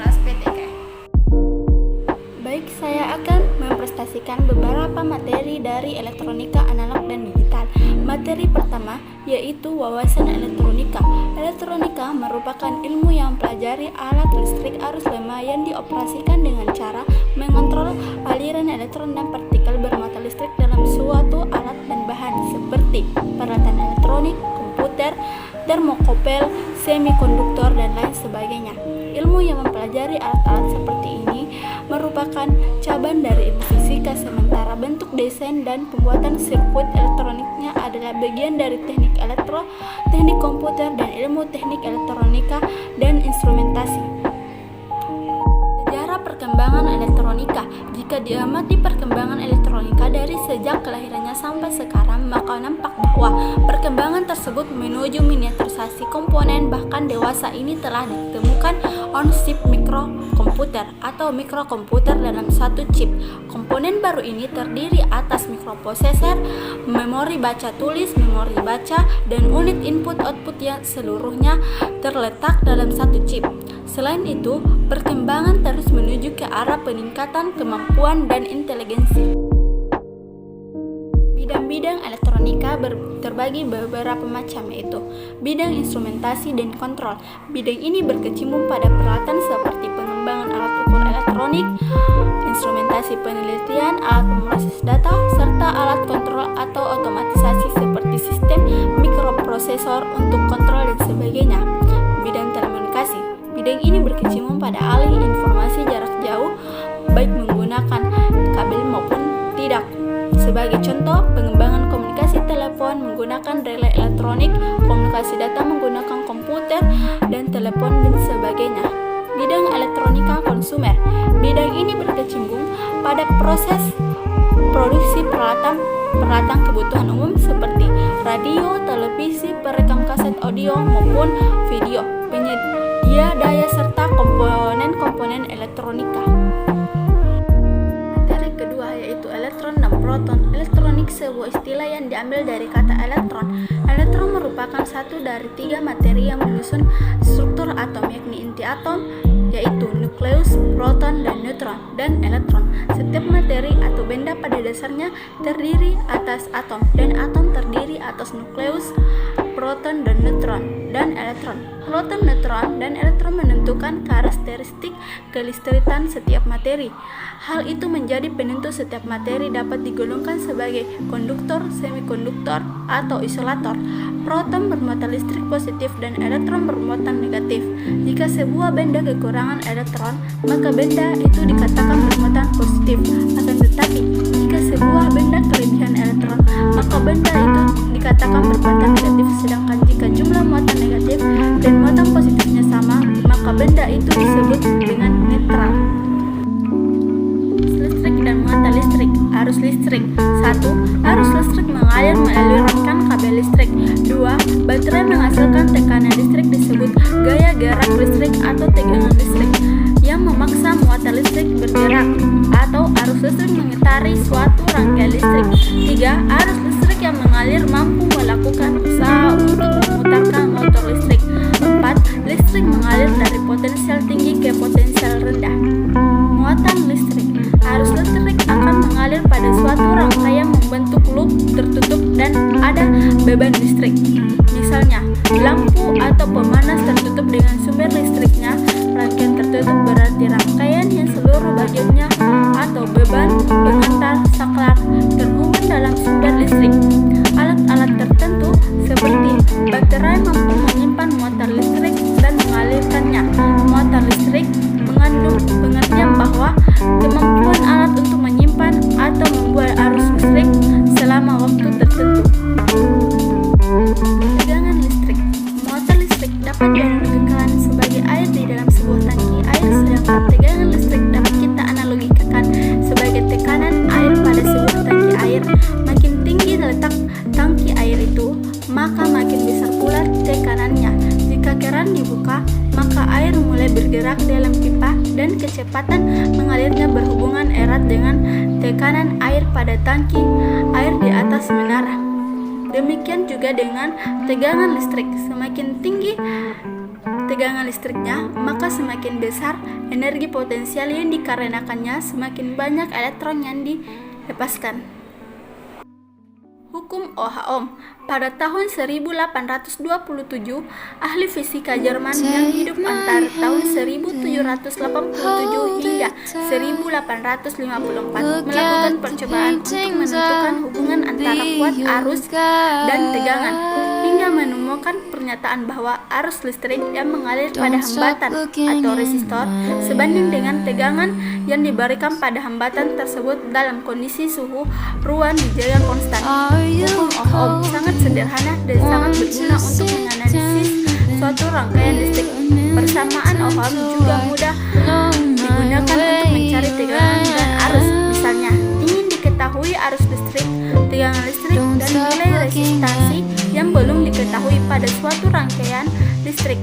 kelas PTK. Baik, saya akan mempresentasikan beberapa materi dari elektronika analog dan digital. Materi pertama yaitu wawasan elektronika. Elektronika merupakan ilmu yang mempelajari alat listrik arus lemah yang dioperasikan dengan cara mengontrol aliran elektron dan partikel bermuatan listrik dalam suatu alat dan bahan seperti peralatan elektronik, komputer, termokopel, semikonduktor, dan lain sebagainya. Ilmu yang mempelajari alat-alat seperti ini merupakan cabang dari ilmu fisika, sementara bentuk desain dan pembuatan sirkuit elektroniknya adalah bagian dari teknik elektro, teknik komputer, dan ilmu teknik elektronika dan instrumentasi. Sejarah perkembangan elektronika. Jika diamati perkembangan elektronika dari sejak kelahirannya sampai sekarang, maka nampak bahwa perkembangan tersebut menuju miniaturisasi komponen. Bahkan dewasa ini telah ditemukan on-chip mikrokomputer atau mikrokomputer dalam satu chip. Komponen baru ini terdiri atas mikroprosesor, memori baca tulis, memori baca, dan unit input-output yang seluruhnya terletak dalam satu chip. Selain itu, perkembangan terus menuju ke arah peningkatan kemampuan dan inteligensi. Bidang-bidang elektronika terbagi beberapa macam, yaitu bidang instrumentasi dan kontrol. Bidang ini berkecimpung pada peralatan seperti pengembangan alat ukur elektronik, instrumentasi penelitian, alat pemroses data, serta alat kontrol atau otomatisasi seperti sistem mikroprosesor untuk kontrol dan sebagainya. Bidang telekomunikasi. Bidang ini berkecimpung pada alih informasi jarak jauh, baik menggunakan kabel maupun tidak. Sebagai contoh, pengembangan komunikasi telepon menggunakan relay elektronik, komunikasi data menggunakan komputer dan telepon, dan sebagainya. Bidang elektronika konsumer. Bidang ini berkecimpung pada proses produksi peralatan kebutuhan umum seperti radio, televisi, perekam kaset audio maupun video, penyedia daya serta komponen-komponen elektronika. Materi kedua yaitu elektron dan proton. Elektronik sebuah istilah yang diambil dari kata elektron. Elektron merupakan satu dari tiga materi yang menyusun struktur atom, yakni inti atom, yaitu nukleus, proton, dan neutron, dan elektron. Setiap materi atau benda pada dasarnya terdiri atas atom, dan atom terdiri atas nukleus, proton, dan neutron, dan elektron. Proton, neutron, dan elektron menentukan karakteristik kelistrikan setiap materi. Hal itu menjadi penentu setiap materi dapat digolongkan sebagai konduktor, semikonduktor, atau isolator. Proton bermuatan listrik positif dan elektron bermuatan negatif. Jika sebuah benda kekurangan elektron, maka benda itu dikatakan bermuatan positif. Akan tetapi, jika sebuah benda kelebihan elektron, maka benda itu dikatakan bermuatan negatif. Sedangkan jika jumlah muatan negatif dan muatan positifnya sama, maka benda itu disebut dengan netral. Listrik dan muatan listrik. Arus listrik. 1. Arus listrik mengalir melalui rangkaian kabel listrik. 2. Baterai menghasilkan tekanan listrik disebut gaya gerak listrik atau tegangan listrik yang memaksa muatan listrik bergerak, atau arus listrik mengitari suatu rangkaian listrik. 3. Arus listrik yang mengalir mampu melakukan usaha untuk memutarkan motor listrik. 4. Listrik mengalir dari potensial tinggi ke potensial rendah. Muatan listrik. Arus listrik akan mengalir pada suatu rangkaian membentuk loop tertutup dan ada beban listrik. Misalnya, lampu atau pemanas tertutup dengan sumber listriknya. Rangkaian tertutup berarti rangkaian yang seluruh bagiannya atau beban, pengantar, saklar terhubung dalam sumber listrik. Alat-alat tertentu seperti baterai mampu menyimpan muatan listrik dan mengalirkannya. Muatan listrik mengandung pengertian bahwa kemampuan alat untuk menyimpan atau membuat arus listrik selama waktu tertentu. Tegangan listrik. Muatan listrik dapat dianalogikan sebagai air di dalam sebuah tangki air, sedangkan tegangan listrik dapat kita analogikan sebagai tekanan air pada sebuah tangki air. Makin tinggi letak tangki air itu, maka makin besar pula tekanannya. Jika keran dibuka, maka air mulai bergerak dalam pipa dan kecepatan mengalirnya berhubungan erat dengan tekanan air pada tangki air di atas menara. Demikian juga dengan tegangan listrik. Semakin tinggi tegangan listriknya, maka semakin besar energi potensial yang dikarenakannya semakin banyak elektron yang dilepaskan. Hukum Ohm. Pada tahun 1827, ahli fisika Jerman yang hidup antara tahun 1787 hingga 1854 melakukan percobaan untuk menentukan hubungan antara kuat arus dan tegangan, hingga menemukan pernyataan bahwa arus listrik yang mengalir pada hambatan atau resistor sebanding dengan tegangan yang diberikan pada hambatan tersebut dalam kondisi suhu ruang dijaga konstan. Hukum Ohm sangat sederhana dan sangat berguna untuk menganalisis suatu rangkaian listrik. Persamaan Ohm juga mudah digunakan untuk mencari tegangan dan arus. Misalnya, ingin diketahui arus listrik, tegangan listrik, dan nilai resistansi yang belum diketahui pada suatu rangkaian listrik.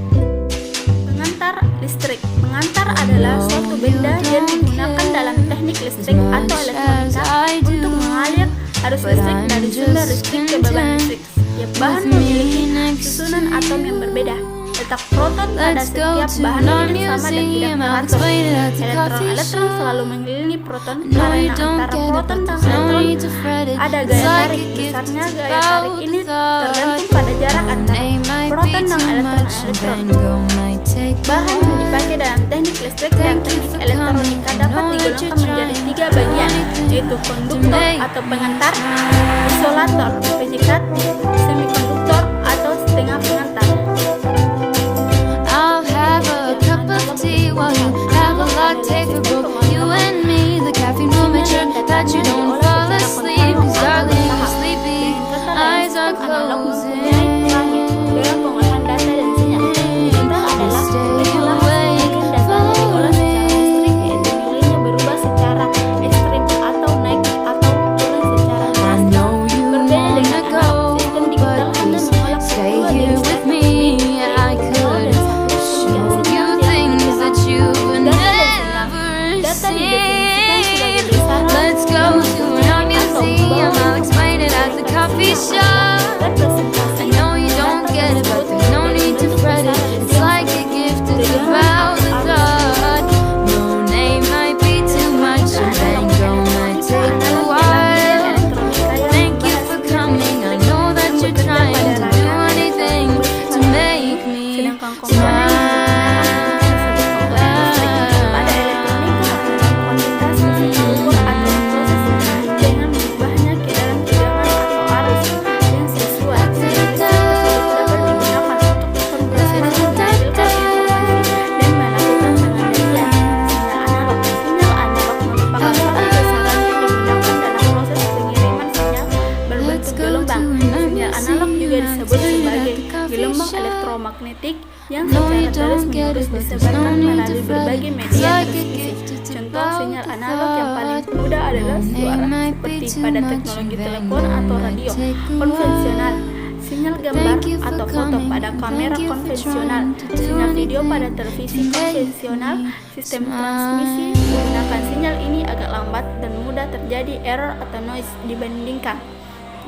Pengantar listrik. Pengantar adalah suatu benda yang digunakan dalam teknik listrik atau elektronika untuk mengalir arus listrik dari sumber listrik ke beban listrik. Setiap bahan memiliki susunan atom yang berbeda. Letak proton pada setiap bahan tidak sama dan tidak teratur. Elektron-elektron selalu mengelilingi proton karena antara proton dan elektron ada gaya tarik. Besarnya gaya tarik ini tergantung pada jarak antara proton dan elektron-elektron. Bahan yang dipakai dalam teknik listrik dan teknik elektronika dapat digolongkan menjadi 3 bagian, yaitu konduktor atau pengantar, isolator, penyekat, semikonduktor atau setengah pengantar. I'll have a cup of tea while you have a latte for both you and me. The caffeine will make sure that you don't fall asleep, 'cause darling, you're sleepy, eyes are closing. Dalam pengolahan data dan sinyal, digital adalah pengolah data yang diolah secara listrik, yaitu nilainya berubah secara ekstrim atau naik atau turun secara drastis. Berbeda dengan analog, sistem digital hanya mengolah Stay dua here bit with me, I could show you things that you've never data seen. didefinisikan sebagai besaran Let's go to our museum, I'll explain it at the coffee shop. I know you don't get it, but there's no need to fret it. It's like a gift, it's about the thought. No name might be too much, and Van Gogh might take a while. Thank you for coming, I know that you're trying to do anything to make me Sedangkan komponen pada elektronika adalah kuantitas ukur atau proses dengan mengubahnya ke dalam tegangan atau arus yang sesuai. Listrik tersebut dapat digunakan untuk memproses, menghasilkan informasi, dan melakukan pengendalian. Sinyal analog merupakan satu besaran yang digunakan dalam proses pengiriman sinyal berbentuk gelombang. Sinyal analog juga disebut sebagai gelombang elektromagnetik yang secara terus-menerus disebarkan melalui berbagai media transmisi. Contoh sinyal analog yang paling mudah adalah suara, seperti pada teknologi telepon atau radio konvensional, sinyal gambar atau foto pada kamera konvensional, sinyal video pada televisi konvensional. Sistem transmisi menggunakan sinyal ini agak lambat dan mudah terjadi error atau noise dibandingkan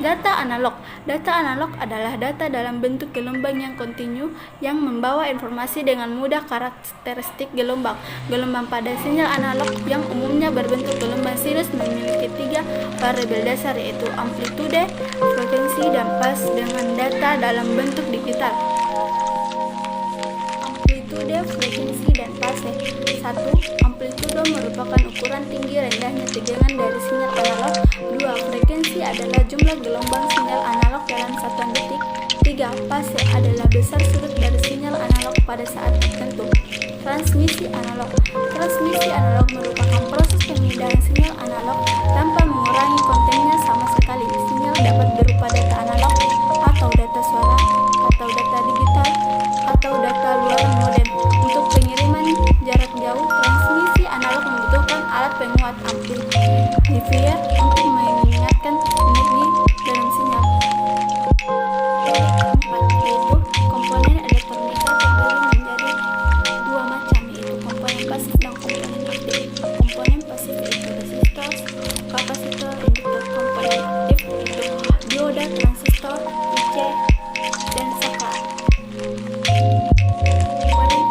data analog. Data analog adalah data dalam bentuk gelombang yang kontinu yang membawa informasi dengan mudah karakteristik gelombang. Gelombang pada sinyal analog yang umumnya berbentuk gelombang sinus memiliki 3 variabel dasar, yaitu amplitude, frekuensi, dan pas dengan data dalam bentuk digital. Amplitude, frekuensi, dan fase. 1. Amplitude merupakan ukuran tinggi rendahnya tegangan dari sinyal analog. 2. Frekuensi adalah jumlah gelombang sinyal analog dalam satuan detik. 3. Fase adalah besar sudut dari sinyal analog pada saat tertentu. Transmisi analog. Transmisi analog merupakan proses pemindahan sinyal analog tanpa mengurangi kontennya sama sekali. Sinyal dapat berupa data analog atau data suara atau data digital atau data luar modem. Untuk pengiriman jarak jauh, transmisi analog membutuhkan alat penguat amplifier untuk mengingatkan energi dalam sinyal. Keempat, yaitu komponen elektronika terbagi menjadi 2 macam, yaitu komponen pasif dan komponen aktif. Komponen pasif yaitu resistor, kapasitor, induktor. Komponen aktif yaitu dioda, transistor, IC, dan saklar. Komponen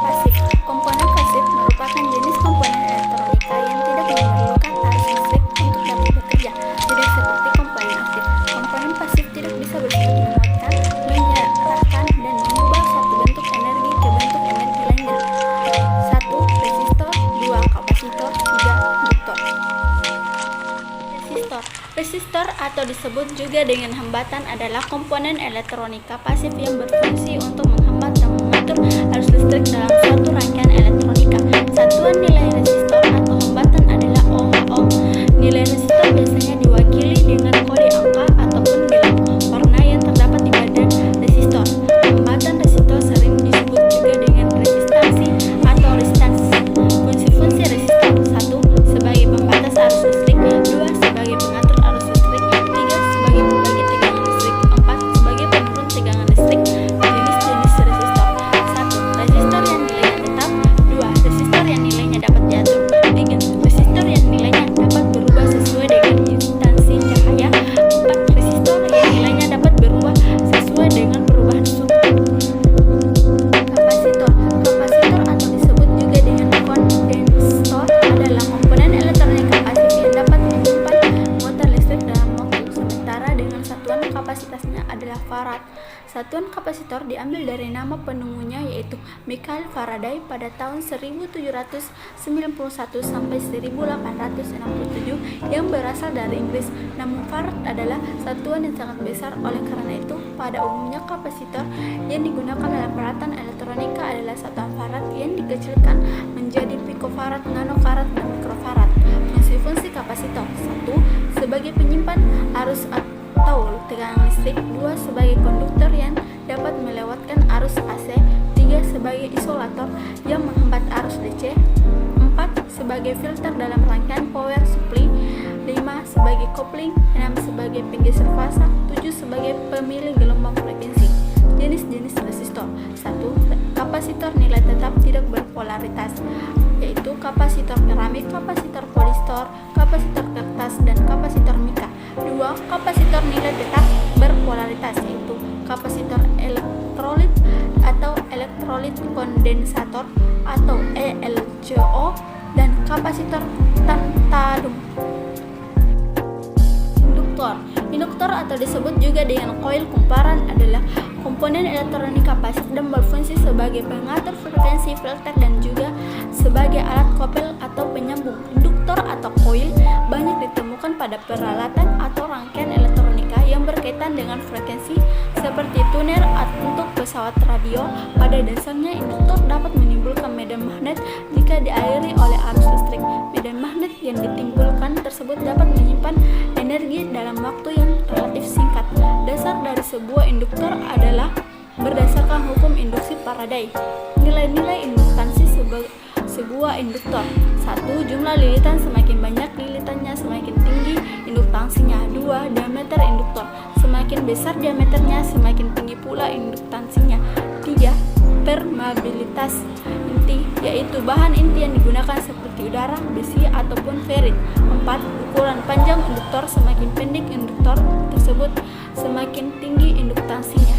Resistor atau disebut juga dengan hambatan adalah komponen elektronika pasif yang berfungsi untuk menghambat dan mengatur arus listrik dalam suatu rangkaian elektronika. Satuan nilai resistor atau hambatan adalah ohm. Nilai resistor biasanya diwakili dengan kode angka ataupun gelang warna yang terdapat di badan resistor. Hambatan resistor sering disebut juga dengan resistansi atau resistance. Fungsi-fungsi resistor: 1. Sebagai pembatas arus listrik, 2. Sebagai pengatur arus listrik, 3. Sebagai pembagi tegangan listrik, 4. Sebagai penurun tegangan listrik. Jenis-jenis resistor: 1. Resistor yang nilainya tetap, 2. Resistor yang nilainya dapat diatur, 3. Resistor yang nilainya dapat berubah sesuai dengan instansi cahaya, 4. Resistor yang nilainya dapat berubah sesuai dengan perubahan suhu. Kapasitor atau disebut juga dengan kondenstor adalah komponen elektronika pasif yang dapat menyimpan muatan listrik dalam waktu, sementara dengan satuan kapasitasnya adalah farad. Satuan kapasitor diambil dari nama penemunya, yaitu Michael Faraday pada tahun 1791 sampai 1867, yang berasal dari Inggris. Namun farad adalah satuan yang sangat besar, oleh karena itu pada umumnya kapasitor yang digunakan dalam peralatan elektronika adalah satuan farad yang dikecilkan menjadi picofarad, nanofarad, dan mikrofarad. Fungsi-fungsi kapasitor: 1. Sebagai penyimpan arus atau tegangan listrik, 2. Sebagai konduktor yang dapat melewatkan arus AC, 3. Sebagai isolator yang menghambat arus DC, 4. Sebagai filter dalam rangkaian power supply, 5. Sebagai kopling, 6. Sebagai penggeser fasa, 7. Sebagai pemilih gelombang frekuensi. Jenis-jenis resistor: 1. Kapasitor nilai tetap tidak berpolaritas, yaitu kapasitor keramik, kapasitor polistor, kapasitor kertas, dan kapasitor mika. 2. Kapasitor nilai tetap berpolaritas, yaitu kapasitor elektrolit atau elektrolit kondensator atau ELCO, dan kapasitor tantalum. Induktor atau disebut juga dengan koil kumparan adalah komponen elektronika pasif dan berfungsi sebagai pengatur frekuensi, filter, dan juga sebagai alat kopel atau penyambung. Induktor atau koil banyak ditemukan pada peralatan atau rangkaian elektronika yang berkaitan dengan frekuensi seperti tuner untuk pesawat radio. Pada dasarnya, induktor dapat menimbulkan medan magnet jika dialiri oleh arus listrik. Medan magnet yang ditimbulkan tersebut dapat menyimpan energi dalam waktu yang relatif singkat. Dasar dari sebuah induktor adalah berdasarkan hukum induksi Faraday. Nilai-nilai induktansi sebuah induktor: 1. Jumlah lilitan: semakin banyak lilitannya semakin tinggi induktansinya. 2. Diameter induktor: semakin besar diameternya semakin tinggi pula induktansinya. 3. Permeabilitas inti, yaitu bahan inti yang digunakan seperti udara, besi, ataupun ferit. 4. Ukuran panjang induktor: semakin pendek induktor tersebut semakin tinggi induktansinya.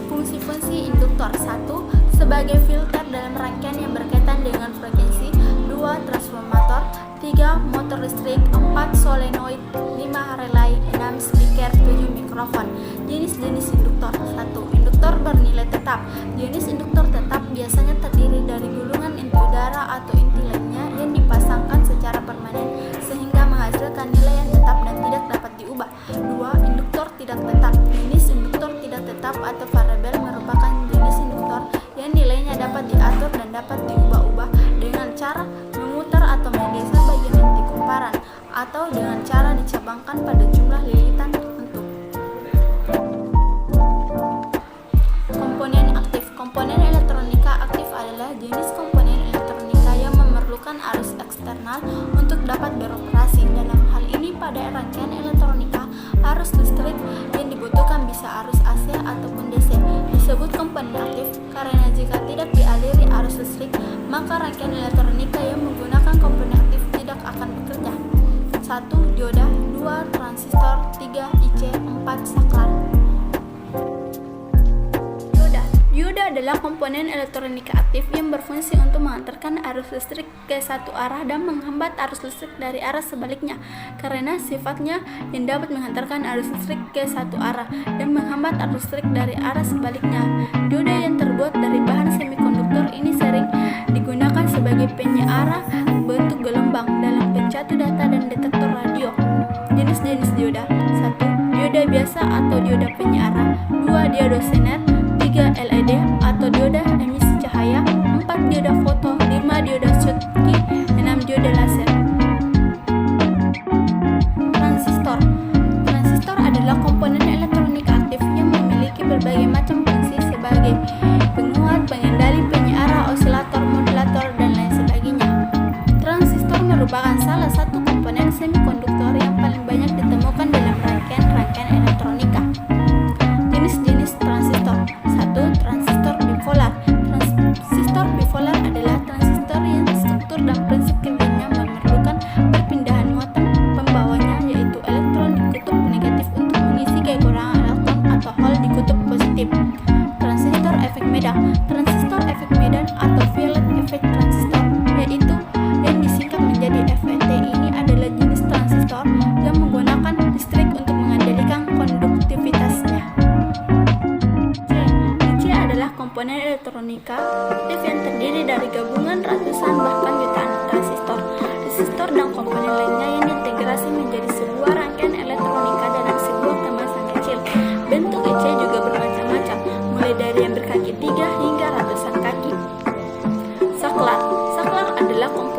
Fungsi-fungsi induktor: 1. Sebagai filter dalam rangkaian yang berkaitan dengan frekuensi, 2. Transformator, 3. Motor listrik, 4. Solenoid, 5. Relay, 6. Speaker, 7. Mikrofon. Jenis-jenis induktor: 1. Induktor bernilai tetap. Jenis induktor tetap biasanya terdiri dari gulungan inti udara atau inti lainnya yang dipasangkan secara permanen sehingga menghasilkan nilai yang tetap dan tidak dapat diubah. 2. Induktor tidak tetap. Jenis induktor tidak tetap atau variabel merupakan jenis induktor yang nilainya dapat diatur dan dapat diubah-ubah dengan cara memutar atau menggeser bagian inti kumparan atau dengan cara dicabangkan pada jumlah lilitan tertentu. Komponen aktif. Komponen elektronika aktif adalah jenis komponen elektronika yang memerlukan arus eksternal untuk dapat beroperasi. Dalam hal ini pada rangkaian elektronika, arus listrik yang dibutuhkan bisa arus AC ataupun DC. Disebut komponen aktif karena jika tidak dialiri arus listrik, maka rangkaian elektronika yang menggunakan komponen aktif tidak akan bekerja. 1. Dioda, 2. Transistor, 3. IC, 4. Saklar. Dioda adalah komponen elektronika aktif yang berfungsi untuk mengantarkan arus listrik ke satu arah dan menghambat arus listrik dari arah sebaliknya. Karena sifatnya yang dapat mengantarkan arus listrik ke satu arah dan menghambat arus listrik dari arah sebaliknya. Dioda yang terbuat dari bahan semikonduktor ini sering digunakan sebagai penyiar bentuk gelombang dalam pencatu data dan detektor radio. Jenis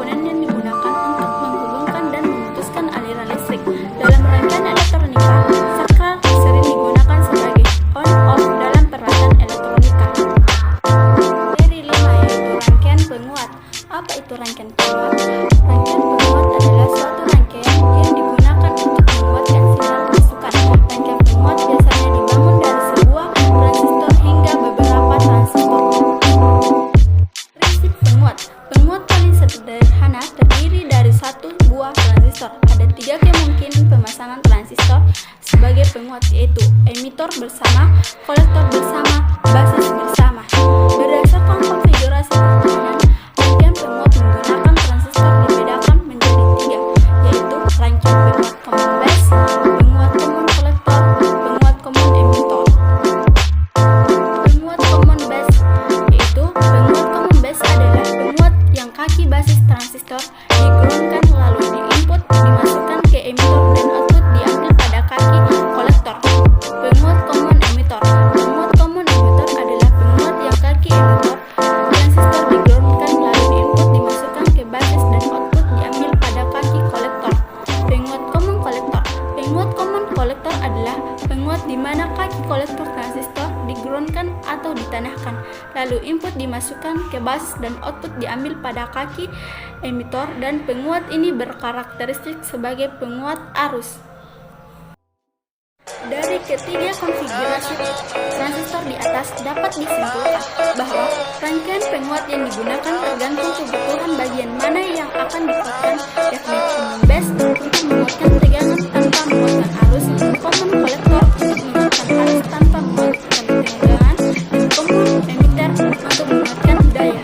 komponen yang digunakan untuk menghubungkan dan memutuskan aliran listrik. Dalam rangkaian elektronika, saklar sering digunakan sebagai on-off dalam peralatan elektronika. Seri 5 yaitu rangkaian penguat. Apa itu rangkaian penguat? Rangkaian penguat adalah suatu rangkaian yang digunakan untuk menguatkan sinyal masukan. Rangkaian penguat biasanya dibangun dari sebuah transistor hingga beberapa transistor. Prinsip penguat. Penguat paling sederhana terdiri dari satu buah transistor. Ada 3 kemungkinan pemasangan transistor sebagai penguat, yaitu emitor bersama, kolektor bersama, basis bersama. Berdasarkan konfigurasi pertahanan, rangkaian penguat menggunakan transistor dibedakan menjadi 3, yaitu rangkaian penguat common base, penguat common kolektor, penguat common emitor. Penguat common base yaitu penguat common base adalah penguat yang kaki basis transistor digroundkan lalu di-input dimasukkan ke emitor dan output diambil pada kaki kolektor. Penguat common emitor. Penguat common emitor adalah penguat yang kaki emitor transistor digroundkan lalu di-input dimasukkan ke basis dan output diambil pada kaki kolektor. Penguat common kolektor. Penguat common kolektor adalah penguat di mana kaki kolektor transistor digroundkan atau ditanahkan, lalu input dimasukkan ke basis dan output diambil pada kaki emitor, dan penguat ini berkarakteristik sebagai penguat arus. Dari ketiga konfigurasi transistor di atas dapat disimpulkan bahwa rangkaian penguat yang digunakan tergantung kebutuhan bagian mana yang akan dikuatkan, yakni common base untuk menguatkan tegangan tanpa menguatkan arus, common collector untuk menguatkan arus tanpa menguatkan tegangan, dan common emitter untuk menguatkan daya.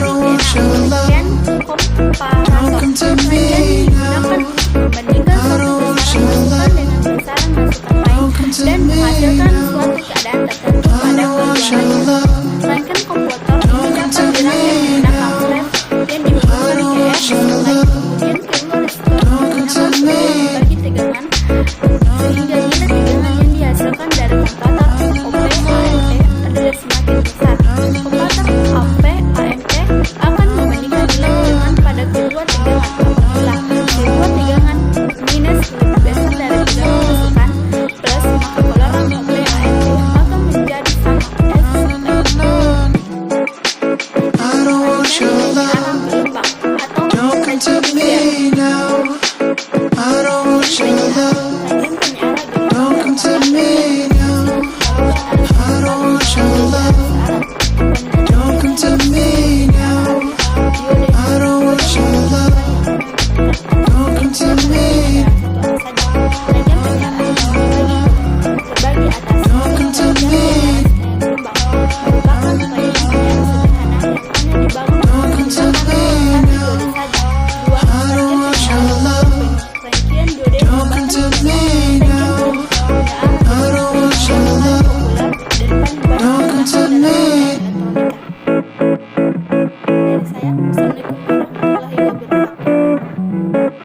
Rangkaian komparator. Rangkaian digunakan untuk membandingkan suatu besaran masukan dengan besaran masukan lain dan menghasilkan suatu keadaan tertentu pada keduanya. Rangkaian komputer ini dapat dirangkai menggunakan flash yang dihubungkan ke RF lain, kemudian kedua resistor digunakan untuk membagi tegangan sehingga nilai tegangan yang dihasilkan dari komparator OP AMP adalah semakin besar. Komparator OP AMP akan membandingkan nilai tegangan pada kedua tegangan. Apabila kedua tegangan minus lebih besar dari tegangan masukan plus, maka polaran OP AMP akan menjadi sama. Rangkaian arang